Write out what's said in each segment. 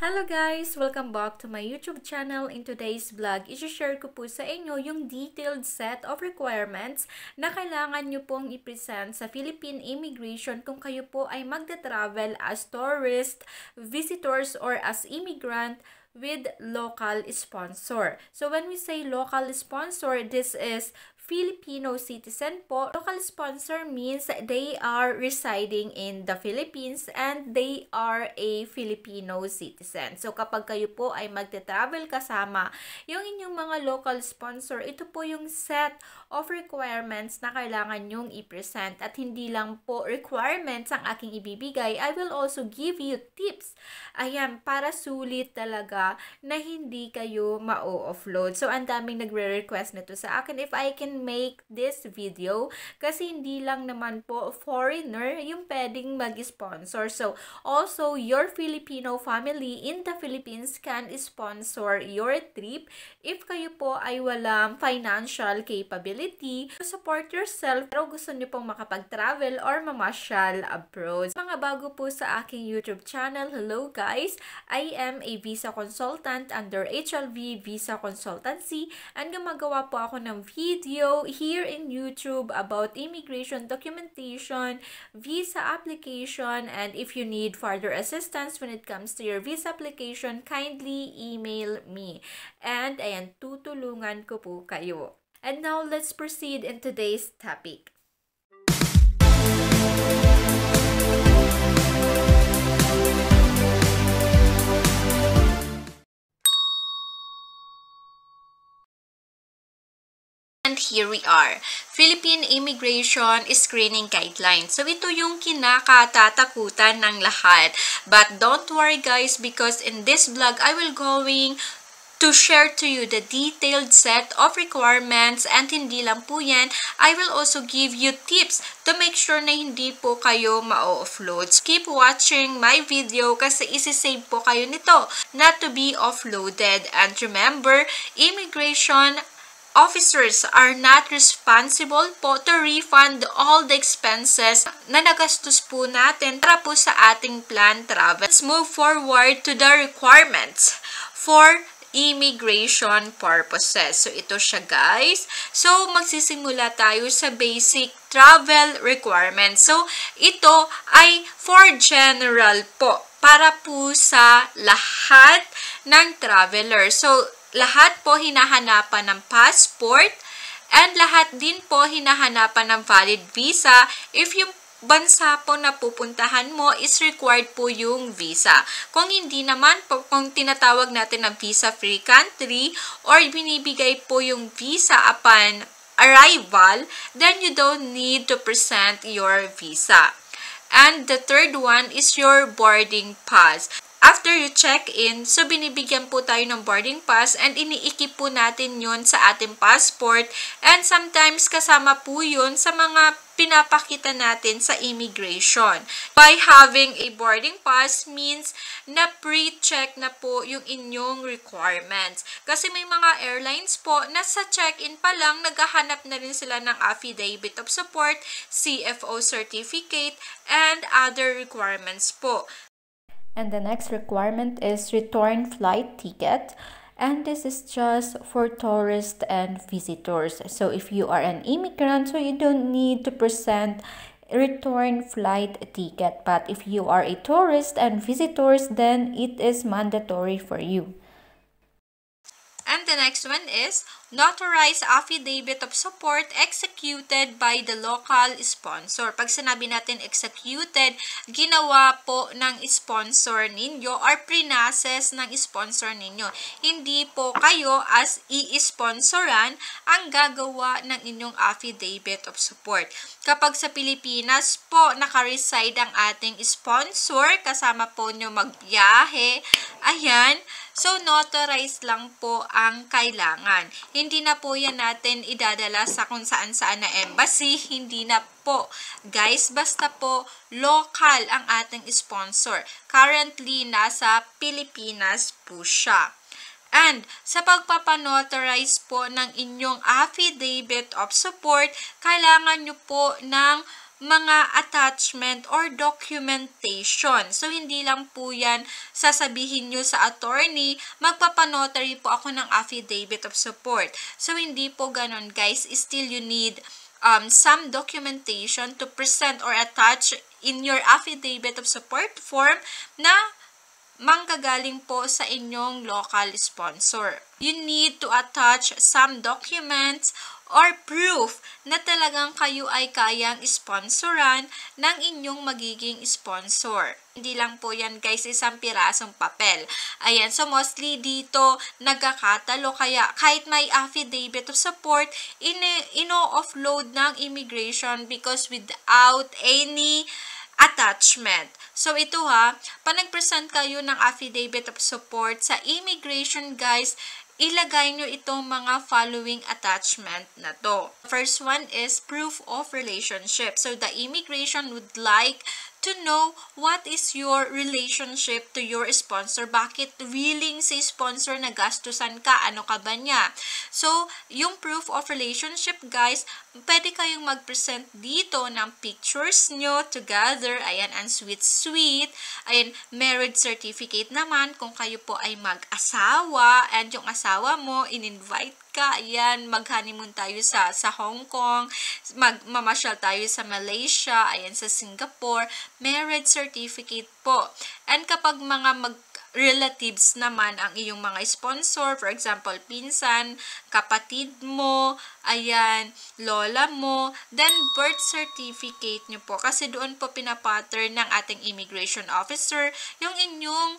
Hello guys! Welcome back to my YouTube channel. In today's vlog, i-share ko po sa inyo yung detailed set of requirements na kailangan nyo pong i-present sa Philippine Immigration kung kayo po ay magta-travel as tourist, visitors, or as immigrant with local sponsor. So when we say local sponsor, this is Filipino citizen po. Local sponsor means they are residing in the Philippines and they are a Filipino citizen. So kapag kayo po ay magte-travel kasama yung inyong mga local sponsor, ito po yung set of requirements na kailangan nyong i-present. At hindi lang po requirements ang aking ibibigay, I will also give you tips. Ayan, para sulit talaga na hindi kayo ma-offload. So ang daming nagre-request nito sa akin if I can make this video kasi hindi lang naman po foreigner yung pwedeng mag-sponsor. So also your Filipino family in the Philippines can sponsor your trip if kayo po ay walang financial capability to support yourself pero gusto nyo pong makapag-travel or mamasyal abroad. Mga bago po sa aking YouTube channel, hello guys! I am a visa consultant under HLV Visa Consultancy and gumagawa po ako ng video here in YouTube about immigration documentation, visa application, and if you need further assistance when it comes to your visa application, kindly email me. And ayan, tutulungan ko po kayo. And now, let's proceed in today's topic. And here we are, Philippine Immigration Screening Guidelines. So, ito yung kinakatatakutan ng lahat. But don't worry guys, because in this vlog, I will going to share to you the detailed set of requirements, and hindi lang po yan, I will also give you tips to make sure na hindi po kayo ma-offload. Keep watching my video kasi isi-save po kayo nito not to be offloaded. And remember, immigration officers are not responsible po to refund all the expenses na nagastos po natin para po sa ating planned travel. Let's move forward to the requirements for immigration purposes. So, ito siya guys. So, magsisimula tayo sa basic travel requirements. So, ito ay for general po. Para po sa lahat ng traveler. So, lahat po hinahanapan ng passport and lahat din po hinahanapan ng valid visa if yung bansa po na pupuntahan mo is required po yung visa. Kung hindi naman po, kung tinatawag natin na visa-free country or binibigay po yung visa upon arrival, then you don't need to present your visa. And the third one is your boarding pass. After you check in, so binibigyan po tayo ng boarding pass and iniikip po natin yun sa ating passport and sometimes kasama po yun sa mga pinapakita natin sa immigration. By having a boarding pass means na pre-check na po yung inyong requirements. Kasi may mga airlines po na sa check-in pa lang naghahanap na rin sila ng affidavit of support, CFO certificate, and other requirements po. And the next requirement is return flight ticket. And this is just for tourists and visitors. So if you are an immigrant, so you don't need to present return flight ticket. But if you are a tourist and visitors, then it is mandatory for you. And the next one is notarized affidavit of support executed by the local sponsor. Pag sinabi natin executed, ginawa po ng sponsor ninyo or prinases ng sponsor ninyo. Hindi po kayo as i-sponsoran ang gagawa ng inyong affidavit of support. Kapag sa Pilipinas po nakareside ang ating sponsor, kasama po nyo magbiyahe, ayan, so notarized lang po ang kailangan. Hindi na po yan natin idadala sa kung saan-saan na embassy. Hindi na po. Guys, basta po local ang ating sponsor. Currently, nasa Pilipinas po siya. And sa pagpapanotarize po ng inyong affidavit of support, kailangan nyo po ng mga attachment or documentation. So, hindi lang po yan sasabihin nyo sa attorney, magpapanotary po ako ng affidavit of support. So, hindi po ganon guys. Still, you need some documentation to present or attach in your affidavit of support form na manggagaling po sa inyong local sponsor. You need to attach some documents or proof na talagang kayo ay kayang sponsoran ng inyong magiging sponsor. Hindi lang po yan guys, isang pirasong papel. Ayan, so mostly dito nagkakatalo, kaya kahit may affidavit of support, ino-offload ng immigration because without any attachment. So, ito pag nag-present kayo ng affidavit of support sa immigration guys, ilagay nyo itong mga following attachment na to. First one is proof of relationship. So, the immigration would like to know what is your relationship to your sponsor. Bakit willing si sponsor na gastusan ka? Ano ka ba niya? So, yung proof of relationship, guys, pwede kayong mag-present dito ng pictures nyo together. Ayan, ang sweet-sweet. Ayan, marriage certificate naman kung kayo po ay mag-asawa and yung asawa mo, in-invite ka, ayan, mag-honeymoon tayo sa Hong Kong, mamasyal tayo sa Malaysia, ayan, sa Singapore, marriage certificate po. And kapag mga relatives naman ang iyong mga sponsor, for example, pinsan, kapatid mo, ayan, lola mo, then birth certificate nyo po. Kasi doon po pinapattern ng ating immigration officer yung inyong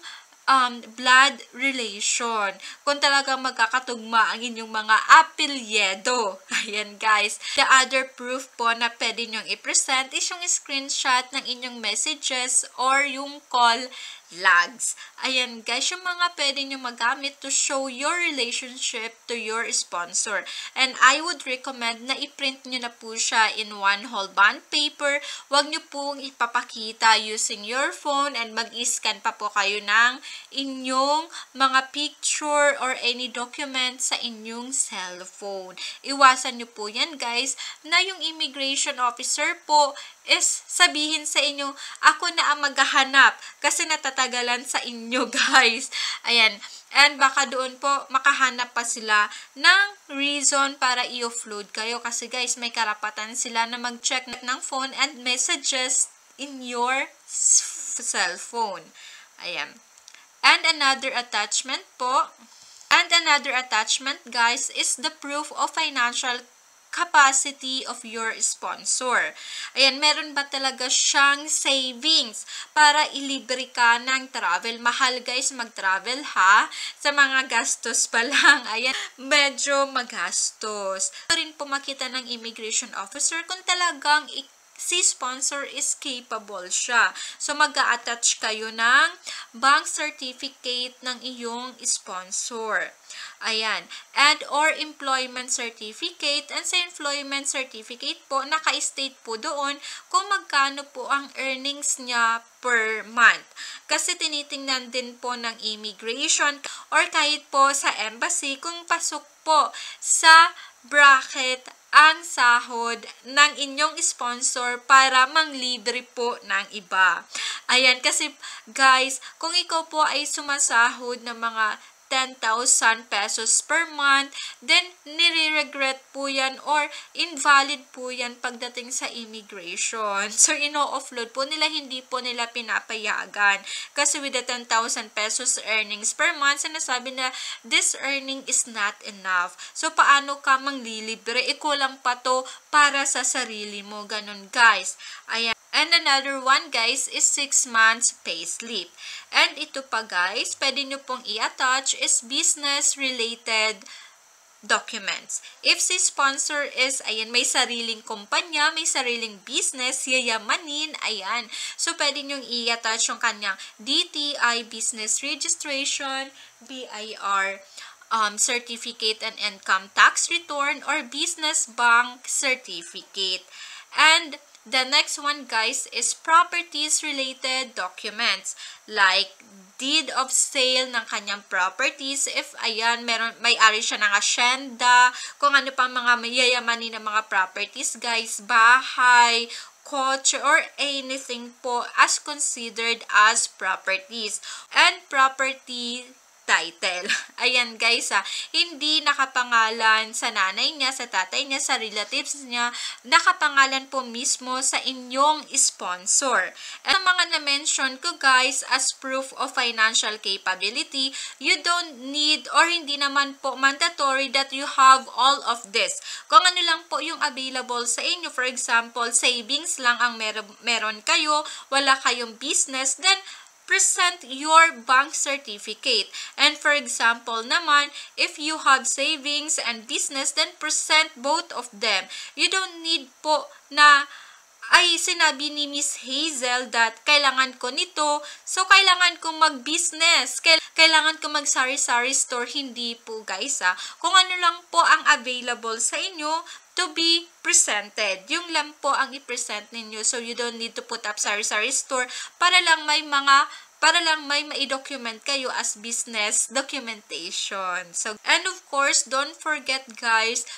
blood relation. Kung talagang magkakatugma ang inyong mga apelyedo. Ayan guys. The other proof po na pwede nyong i-present is yung screenshot ng inyong messages or yung call logs. Ayan guys, yung mga pwede nyo magamit to show your relationship to your sponsor. And I would recommend na i-print nyo na po siya in one whole bond paper. Huwag nyo pong ipapakita using your phone and mag-scan pa po kayo ng inyong mga picture or any document sa inyong cellphone. Iwasan nyo po yan guys, na yung immigration officer po is sabihin sa inyo, ako na ang maghahanap kasi natatagalan sa inyo guys. Ayan. And baka doon po makahanap pa sila ng reason para i-offload kayo kasi guys, may karapatan sila na mag-check ng phone and messages in your cellphone. Ayan. And another attachment po, guys, is the proof of financial capacity of your sponsor. Ayan, meron ba talaga siyang savings para ilibre ka ng travel? Mahal guys mag-travel sa mga gastos pa lang. Ayan, medyo magastos. Ito rin po makita ng immigration officer kung talagang si sponsor is capable siya. So, mag-a-attach kayo ng bank certificate ng iyong sponsor. Ayan. And or employment certificate. And sa employment certificate po, naka-state po doon kung magkano po ang earnings niya per month. Kasi tinitingnan din po ng immigration or kahit po sa embassy kung pasok po sa bracket ang sahod ng inyong sponsor para manglibre po ng iba. Ayan, kasi guys, kung ikaw po ay sumasahod ng mga 10,000 pesos per month, then nire-regret po yan or invalid po yan pagdating sa immigration. So, ino-offload po nila, hindi po nila pinapayagan. Kasi with the 10,000 pesos earnings per month, sinasabi na this earning is not enough. So, paano ka manglilibre? Kulang pa to para sa sarili mo. Ganun, guys. Ayan. And another one, guys, is 6 months pay slip. And ito pa, guys, pwede nyo pong i-attach is business-related documents. If si sponsor is, ayan, may sariling kumpanya, may sariling business, yayamanin, ayan. So, pwede nyo i-attach yung kanyang DTI business registration, BIR certificate and income tax return, or business bank certificate. And the next one, guys, is properties-related documents like deed of sale ng kanyang properties. If, ayan, may-ari siya ng asyenda, kung ano pa mga mayayamanin ng mga properties, guys, bahay, kotse, or anything po as considered as properties. And property title. Ayan guys hindi nakapangalan sa nanay niya, sa tatay niya, sa relatives niya, nakapangalan po mismo sa inyong sponsor. At ang mga na-mention ko guys as proof of financial capability, you don't need or hindi naman po mandatory that you have all of this. Kung ano lang po yung available sa inyo, for example, savings lang ang meron kayo, wala kayong business, then present your bank certificate. And for example naman, if you have savings and business, then present both of them. You don't need po na ay sinabi ni Miss Hazel that kailangan ko nito, so kailangan ko mag-business, kailangan ko mag-sari-sari store. Hindi po guys kung ano lang po ang available sa inyo to be presented. Yung lang po ang i-present ninyo. So, you don't need to put up sari-sari store para lang may mai-document kayo as business documentation. So, and of course, don't forget guys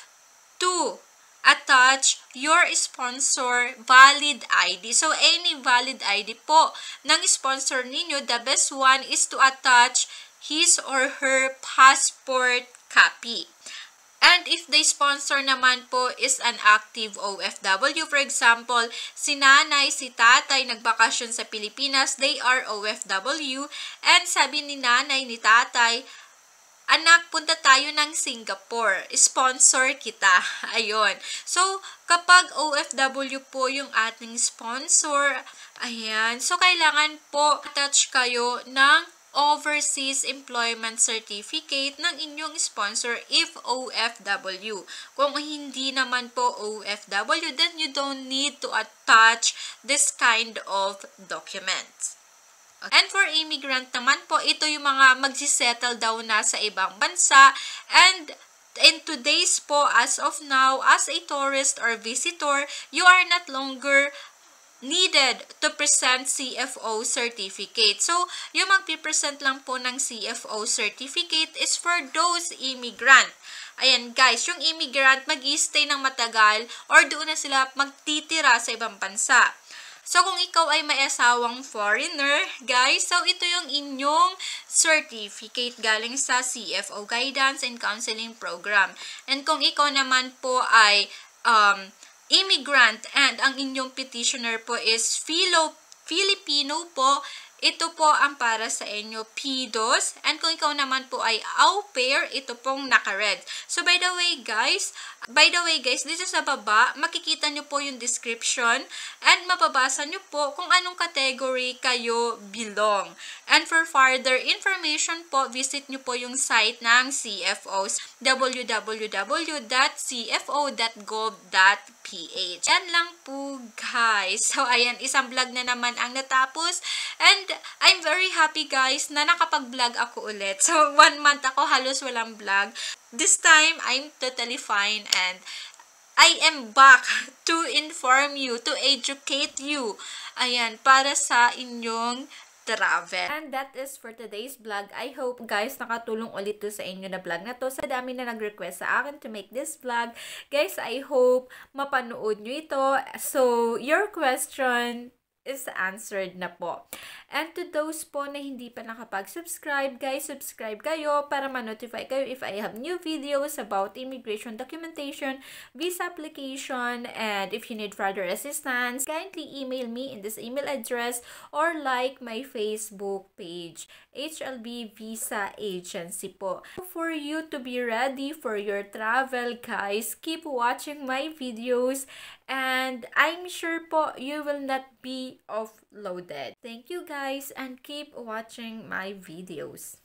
to attach your sponsor valid ID. So, any valid ID po ng sponsor ninyo, the best one is to attach his or her passport copy. And if the sponsor naman po is an active OFW, for example, si nanay, si tatay nagbakasyon sa Pilipinas, they are OFW, and sabi ni nanay, ni tatay, anak, punta tayo ng Singapore, sponsor kita. Ayun. So, kapag OFW po yung ating sponsor, ayan, so kailangan po attach kayo ng Overseas Employment Certificate ng inyong sponsor if OFW. Kung hindi naman po OFW, then you don't need to attach this kind of documents. And for immigrant naman po, ito yung mga magsisettle daw na sa ibang bansa, and in today's po, as of now, as a tourist or visitor, you are not longer needed to present CFO certificate. So, yung magpipresent lang po ng CFO certificate is for those immigrant. Ayan guys, yung immigrant mag-i-stay ng matagal or doon na sila magtitira sa ibang bansa. So, kung ikaw ay may asawang foreigner, guys, so ito yung inyong certificate galing sa CFO Guidance and Counseling Program. And kung ikaw naman po ay immigrant and ang inyong petitioner po is Filipino po, ito po ang para sa inyo, PDOS. And kung ikaw naman po ay au pair, ito pong naka-red. So, by the way guys, dito sa baba, makikita nyo po yung description and mababasa nyo po kung anong category kayo belong. And for further information po, visit nyo po yung site ng CFOs, www.cfo.gov.ph. Yan lang po guys. So, ayan, isang vlog na naman ang natapos. And I'm very happy guys na nakapag-vlog ako ulit. So, 1 month ako halos walang vlog. This time, I'm totally fine and I am back to inform you, to educate you. Ayan, para sa inyong travel. And that is for today's vlog. I hope guys nakatulong ulit to sa inyo na vlog na to. Sa dami na nag-request sa akin to make this vlog. Guys, I hope mapanood nyo ito. So, your question is answered na po. And to those po na hindi pa nakapag-subscribe, guys, subscribe kayo para ma-notify kayo if I have new videos about immigration documentation, visa application, and if you need further assistance, kindly email me in this email address or like my Facebook page, HLB Visa Agency po. For you to be ready for your travel, guys, keep watching my videos and I'm sure po you will not be offloaded. Thank you guys and keep watching my videos.